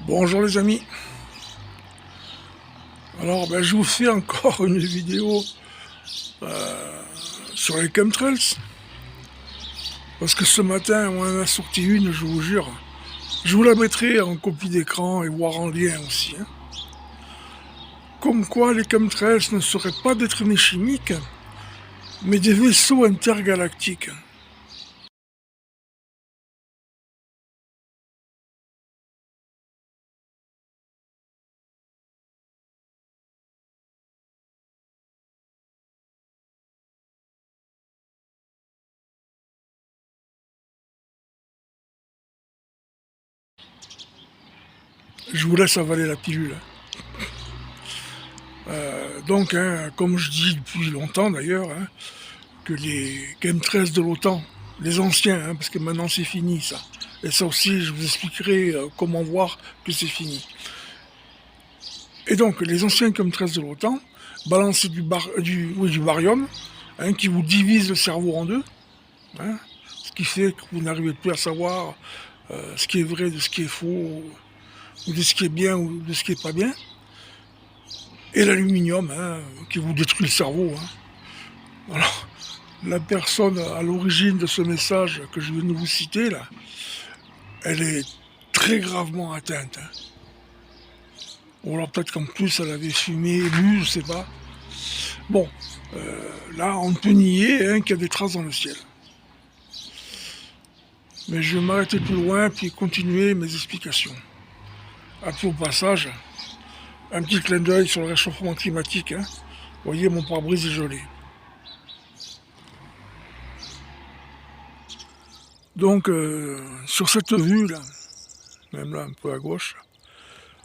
Bonjour les amis, alors je vous fais encore une vidéo sur les chemtrails, parce que ce matin on en a sorti une, je vous jure. Je vous la mettrai en copie d'écran et voire en lien aussi. Comme quoi les chemtrails ne seraient pas des traînées chimiques, mais des vaisseaux intergalactiques. Je vous laisse avaler la pilule. Donc, comme je dis depuis longtemps d'ailleurs, que les chemtrails de l'OTAN, les anciens, parce que maintenant c'est fini ça. Et ça aussi, je vous expliquerai comment voir que c'est fini. Et donc, les anciens chemtrails de l'OTAN balançaient du barium, qui vous divise le cerveau en deux, ce qui fait que vous n'arrivez plus à savoir ce qui est vrai de ce qui est faux, ou de ce qui est bien ou de ce qui est pas bien. Et l'aluminium, qui vous détruit le cerveau. Alors, la personne à l'origine de ce message que je viens de vous citer, là, elle est très gravement atteinte. Ou alors peut-être qu'en plus elle avait fumé, bu, je sais pas. Bon, là on peut nier qu'il y a des traces dans le ciel. Mais je vais m'arrêter plus loin puis continuer mes explications. À tout au passage, un petit clin d'œil sur le réchauffement climatique. Vous voyez, mon pare-brise est gelé. Donc, sur cette vue là, même là un peu à gauche,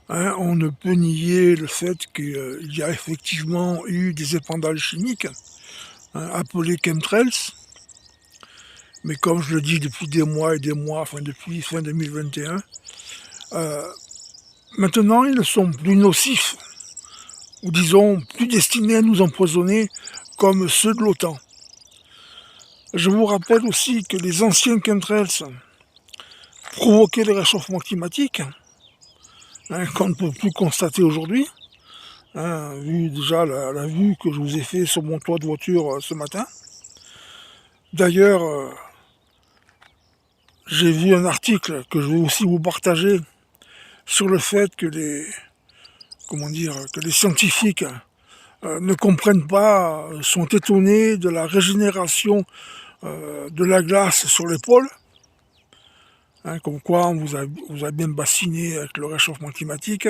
on ne peut nier le fait qu'il y a effectivement eu des épandages chimiques, appelés chemtrails, mais comme je le dis depuis des mois et des mois, enfin depuis fin 2021, maintenant ils ne sont plus nocifs, ou disons plus destinés à nous empoisonner comme ceux de l'OTAN. Je vous rappelle aussi que les anciens chemtrails provoquaient le réchauffement climatique, qu'on ne peut plus constater aujourd'hui, vu déjà la vue que je vous ai fait sur mon toit de voiture ce matin. D'ailleurs, j'ai vu un article que je vais aussi vous partager sur le fait que les scientifiques ne comprennent pas, sont étonnés de la régénération de la glace sur les pôles. Comme quoi on vous a bien bassiné avec le réchauffement climatique.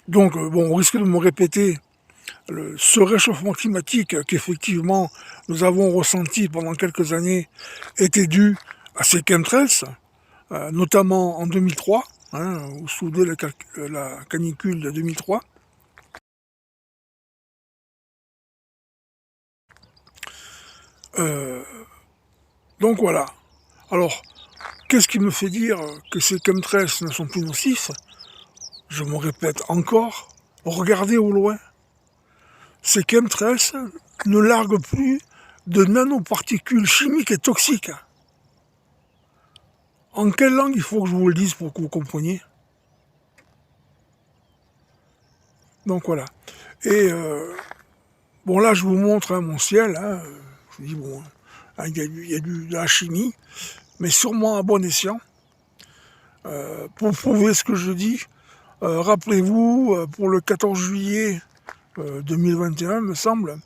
Donc, on risque de me répéter, ce réchauffement climatique qu'effectivement nous avons ressenti pendant quelques années était dû à ces chemtrails, notamment en 2003, vous vous souvenez la canicule de 2003. Donc voilà. Alors, qu'est-ce qui me fait dire que ces chemtrails ne sont plus nocifs? Je me répète encore, regardez au loin. Ces chemtrails ne larguent plus de nanoparticules chimiques et toxiques. En quelle langue il faut que je vous le dise pour que vous compreniez? Donc voilà. Et bon, là je vous montre mon ciel. Je vous dis, bon, il y a de la chimie, mais sûrement à bon escient. Pour prouver ce que je dis, rappelez-vous, pour le 14 juillet 2021, me semble,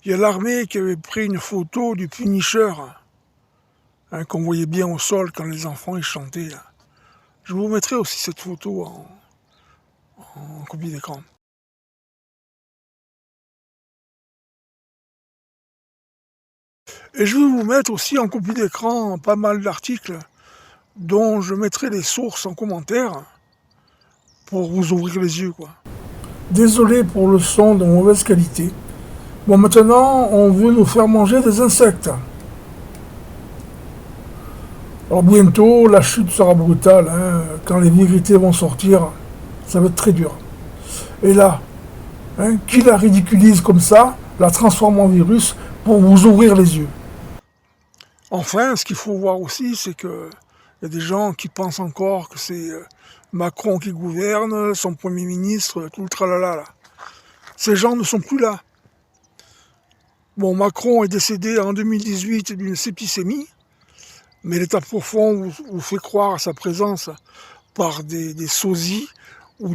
il y a l'armée qui avait pris une photo du Punisher, qu'on voyait bien au sol quand les enfants ils chantaient. Là. Je vous mettrai aussi cette photo en copie d'écran. Et je vais vous mettre aussi en copie d'écran pas mal d'articles dont je mettrai les sources en commentaire pour vous ouvrir les yeux, quoi. Désolé pour le son de mauvaise qualité. Bon, maintenant, on veut nous faire manger des insectes. Alors bientôt, la chute sera brutale, hein. Quand les vérités vont sortir, ça va être très dur. Et là, hein, qui la ridiculise comme ça, la transforme en virus pour vous ouvrir les yeux. Enfin, ce qu'il faut voir aussi, c'est que il y a des gens qui pensent encore que c'est Macron qui gouverne, son Premier ministre, tout le tralala là. Ces gens ne sont plus là. Bon, Macron est décédé en 2018 d'une septicémie, mais l'état profond vous fait croire à sa présence par des sosies ou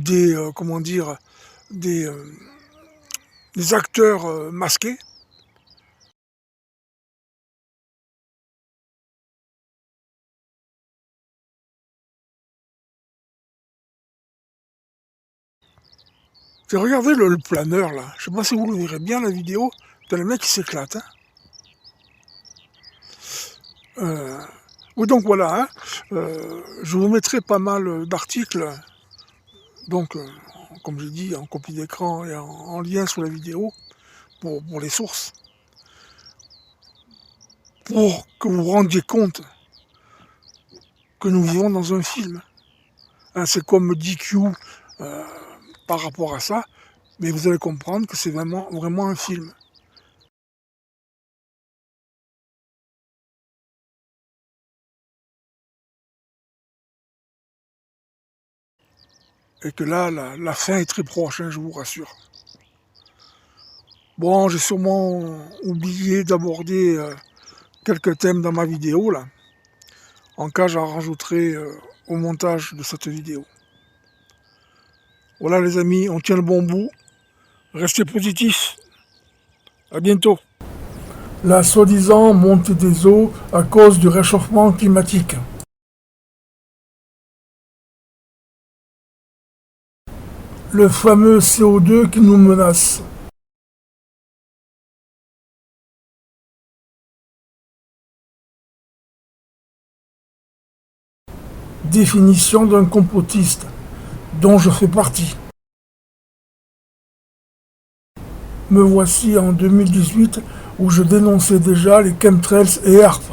comment dire, des, euh, des acteurs masqués. Regardez le planeur là, je sais pas si vous le verrez bien la vidéo, t'as le mec qui s'éclate. Hein. Euh, oui, donc voilà, hein. Je vous mettrai pas mal d'articles, donc comme j'ai dit, en copie d'écran et en lien sous la vidéo pour les sources, pour que vous vous rendiez compte que nous vivons dans un film. Hein, c'est comme DQ par rapport à ça, mais vous allez comprendre que c'est vraiment un film. Et que là, la fin est très proche, hein, je vous rassure. Bon, j'ai sûrement oublié d'aborder quelques thèmes dans ma vidéo, là. En cas, j'en rajouterai au montage de cette vidéo. Voilà les amis, on tient le bon bout. Restez positifs. À bientôt. La soi-disant montée des eaux à cause du réchauffement climatique. Le fameux CO2 qui nous menace. Définition d'un complotiste, dont je fais partie. Me voici en 2018 où je dénonçais déjà les chemtrails et ARP.